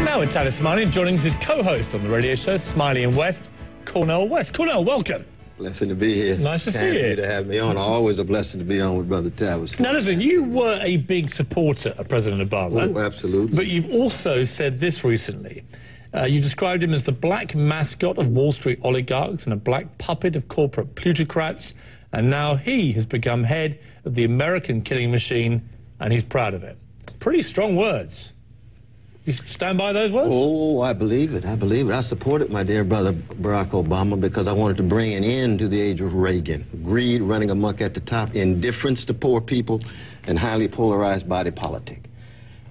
And now with Tavis Smiley, joining us his co-host on the radio show, Smiley and West, Cornel West. Cornel, welcome. Blessing to be here. Nice to see you. To have me on. Always a blessing to be on with Brother Tavis. Now listen, you were a big supporter of President Obama. Oh, absolutely. But you've also said this recently. You described him as the black mascot of Wall Street oligarchs and a black puppet of corporate plutocrats. And now he has become head of the American killing machine, and he's proud of it. Pretty strong words. You stand by those words? Oh, I believe it. I believe it. I supported my dear brother Barack Obama because I wanted to bring an end to the age of Reagan. Greed running amok at the top, indifference to poor people, and highly polarized body politic.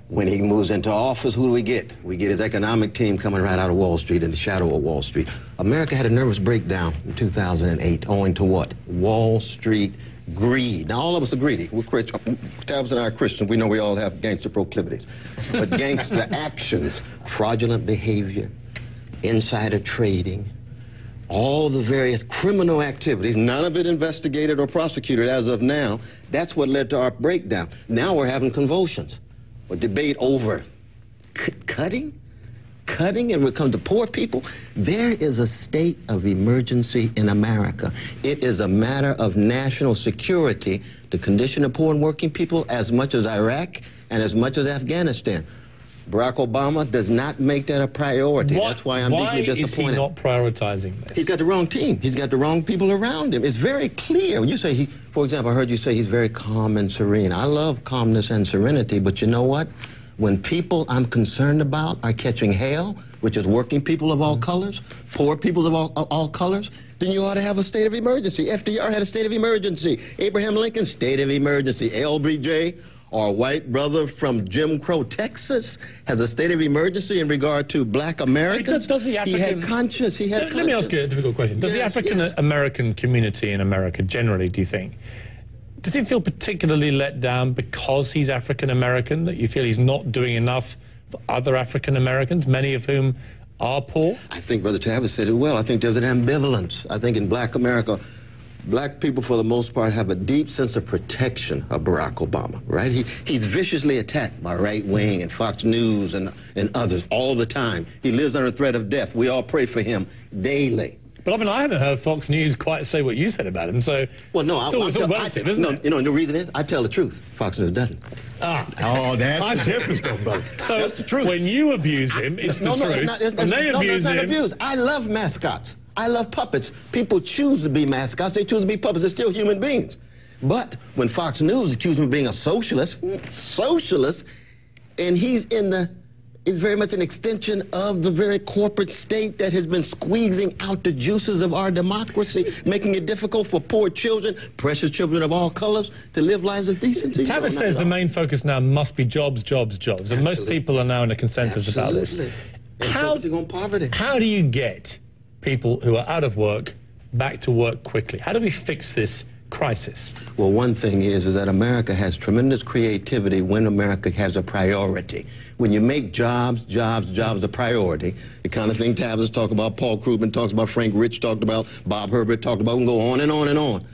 When he moves into office, who do we get? We get his economic team coming right out of Wall Street, in the shadow of Wall Street. America had a nervous breakdown in 2008, owing to what? Wall Street greed. Now, all of us are greedy. We're Christians. Tavis and I are Christians. We know we all have gangster proclivities. But gangster actions, fraudulent behavior, insider trading, all the various criminal activities, none of it investigated or prosecuted as of now, that's what led to our breakdown. Now we're having convulsions. A debate over cutting, and when it comes to poor people, there is a state of emergency in America. It is a matter of national security, the condition of poor and working people, as much as Iraq and as much as Afghanistan. Barack Obama does not make that a priority. That's why I'm deeply disappointed. Why is he not prioritizing this? He's got the wrong team. He's got the wrong people around him. It's very clear. When you say for example, I heard you say he's very calm and serene. I love calmness and serenity, but you know what? When people I'm concerned about are catching hell, which is working people of all colors, poor people of all colors, then you ought to have a state of emergency. FDR had a state of emergency. Abraham Lincoln, state of emergency. LBJ, our white brother from Jim Crow, Texas, has a state of emergency in regard to black Americans. He had conscience. Let me ask you a difficult question. Does the African-American community in America generally, do you think, does he feel particularly let down because he's African-American, that you feel he's not doing enough for other African-Americans, many of whom are poor? I think Brother Tavis said it well. I think there's an ambivalence. I think in black America, black people, for the most part, have a deep sense of protection of Barack Obama, right? He's viciously attacked by Right Wing and Fox News and others all the time. He lives under threat of death. We all pray for him daily. But I mean, I haven't heard Fox News quite say what you said about him, so well, no, it's all relative, isn't it? You know, the reason is I tell the truth. Fox News doesn't. Oh, that's different, brother. So that's the truth. When you abuse him, it's the truth. When they abuse him, abuse. I love mascots. I love puppets. People choose to be mascots. They choose to be puppets. They're still human beings. But when Fox News accuses him of being a socialist, and he's very much an extension of the very corporate state that has been squeezing out the juices of our democracy, making it difficult for poor children, precious children of all colors, to live lives of decency. Tavis says the main focus now must be jobs, jobs, jobs. Absolutely. And most people are now in a consensus about this. And focusing on poverty. How do you get people who are out of work back to work quickly? How do we fix this crisis? Well, one thing is that America has tremendous creativity when America has a priority. When you make jobs a priority, the kind of thing Tavis talked about, Paul Krugman talks about, Frank Rich talked about, Bob Herbert talked about, we can go on and on and on.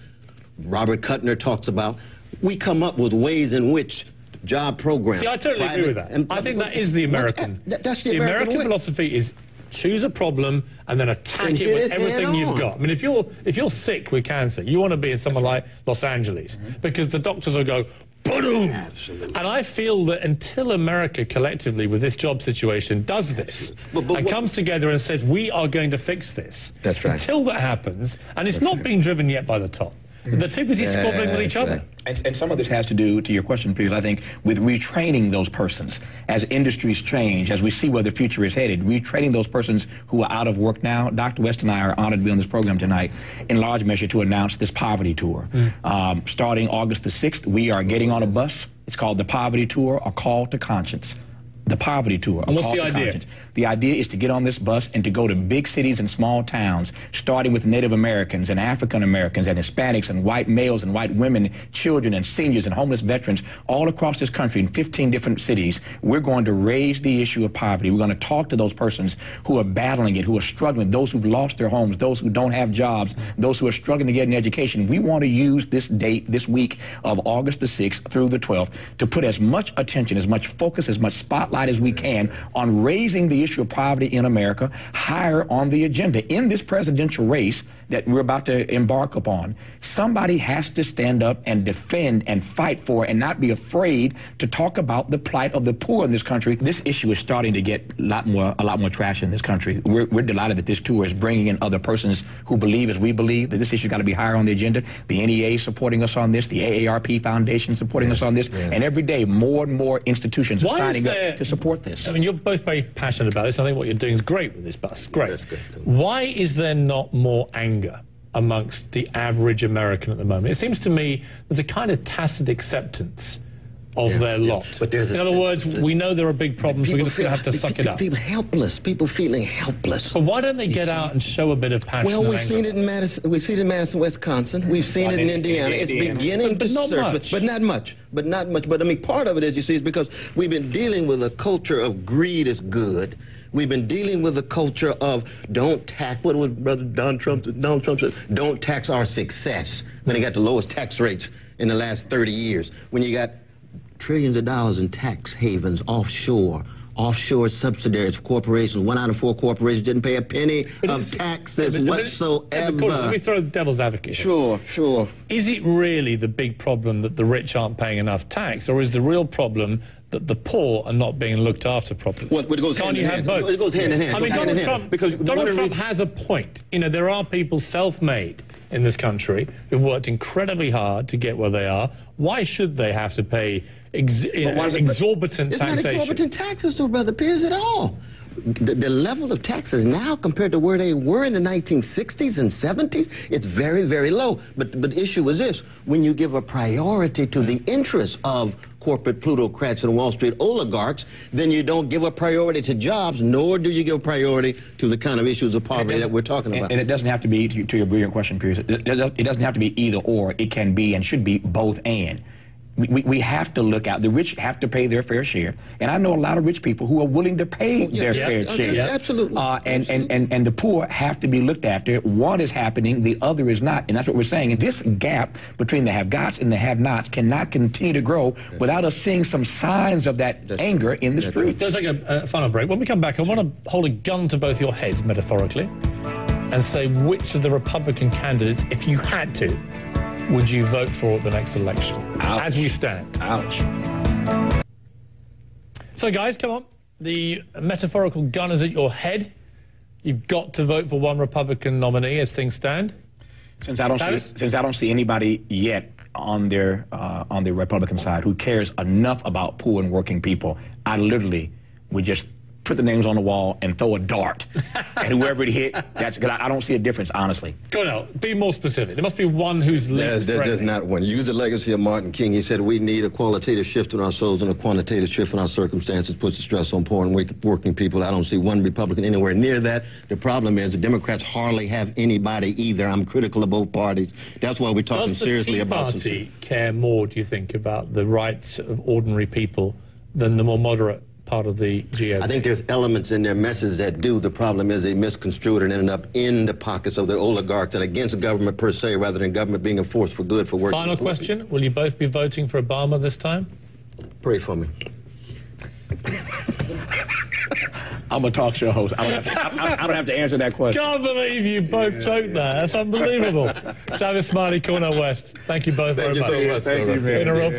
Robert Kuttner talks about, we come up with ways in which job programs. See, I totally agree with that. I think that is the American. That's the American philosophy is choose a problem and then attack it with everything you've got. I mean, if you're sick with cancer, you want to be in somewhere like Los Angeles because the doctors will go, boom! Absolutely. And I feel that until America collectively with this job situation does this and comes together and says, we are going to fix this. That's right. Until that happens, and it's not being driven yet by the top. They're too busy squabbling with each other. And some of this has to do, to your question, Peter, I think, with retraining those persons. As industries change, as we see where the future is headed, retraining those persons who are out of work now. Dr. West and I are honored to be on this program tonight, in large measure to announce this poverty tour. Starting August the 6th, we are getting on a bus. It's called the Poverty Tour, A Call to Conscience. The Poverty Tour. And what's the idea? The idea is to get on this bus and to go to big cities and small towns, starting with Native Americans and African Americans and Hispanics and white males and white women, children and seniors and homeless veterans all across this country in 15 different cities. We're going to raise the issue of poverty. We're going to talk to those persons who are battling it, who are struggling, those who've lost their homes, those who don't have jobs, those who are struggling to get an education. We want to use this date, this week of August the 6th through the 12th, to put as much attention, as much focus, as much spotlight spotlight as we can on raising the issue of poverty in America higher on the agenda. In this presidential race that we're about to embark upon, somebody has to stand up and defend and fight for and not be afraid to talk about the plight of the poor in this country. This issue is starting to get a lot more traction in this country. We're delighted that this tour is bringing in other persons who believe, as we believe, that this issue got to be higher on the agenda. The NEA supporting us on this, the AARP Foundation supporting us on this, and every day more and more institutions are signing up to support this. I mean, you're both very passionate about this. I think what you're doing is great with this bus. Great. That's good. Why is there not more anger amongst the average American at the moment? It seems to me there's a kind of tacit acceptance of their lot. But there's in other words, we know there are big problems, we're just going to have to suck it up. People helpless, people feeling helpless. But why don't they get out and show a bit of passion? Well, we've seen it in Madison, Wisconsin. We've seen it in Indiana. It's beginning to surface, but not much. But I mean, part of it, as you see, is because we've been dealing with a culture of greed is good. We've been dealing with a culture of don't tax, what was Brother Donald Trump said, don't tax our success, when he got the lowest tax rates in the last 30 years. When you got trillions of dollars in tax havens offshore subsidiaries for corporations. 1 out of 4 corporations didn't pay a penny of taxes whatsoever. Let me throw the devil's advocate here. Sure. Is it really the big problem that the rich aren't paying enough tax, or is the real problem that the poor are not being looked after properly? Well, it goes hand in hand. It goes hand in hand. I mean, Donald Trump has a point. You know, there are people self-made in this country who've worked incredibly hard to get where they are. Why should they have to pay exorbitant taxation? It's not exorbitant taxes, though, Brother Pierce, at all. The level of taxes now compared to where they were in the 1960s and 70s, it's very, very low. But the issue is this: when you give a priority to the interests of corporate plutocrats and Wall Street oligarchs, then you don't give a priority to jobs, nor do you give a priority to the kind of issues of poverty that we're talking about. And it doesn't have to be, to your brilliant question, Pierce, it doesn't have to be either or. It can be and should be both and. We have to look out. The rich have to pay their fair share, and I know a lot of rich people who are willing to pay their fair share. Absolutely. And the poor have to be looked after. One is happening, the other is not, and that's what we're saying. And this gap between the have-gots and the have-nots cannot continue to grow without us seeing some signs of that anger in the streets. Let's take a final break. When we come back, I want to hold a gun to both your heads, metaphorically, and say which of the Republican candidates, if you had to, would you vote for at the next election? Ouch. As we stand? Ouch. So, guys, come on. The metaphorical gun is at your head. You've got to vote for one Republican nominee as things stand. Since I don't see anybody yet on their Republican side who cares enough about poor and working people, I literally would just put the names on the wall and throw a dart and whoever it hit, that's good. I don't see a difference, honestly. Cornel, be more specific. There must be one who's least There's not one. Use the legacy of Martin King. He said we need a qualitative shift in our souls and a quantitative shift in our circumstances, puts the stress on poor and working people. I don't see one Republican anywhere near that. The problem is the Democrats hardly have anybody either. I'm critical of both parties. That's why we're talking seriously about Does the Tea Party care more, do you think, about the rights of ordinary people than the more moderate part of the GOP? I think there's elements in their message that do. The problem is they misconstrued and ended up in the pockets of the oligarchs and against government per se, rather than government being a force for good for working. Final question: will you both be voting for Obama this time? Pray for me. I'm a talk show host. I don't have to answer that question. Can't believe you both choked that. That's unbelievable. Tavis Smiley, Cornel West. Thank you both very much. Thank you so much. Thank you, man.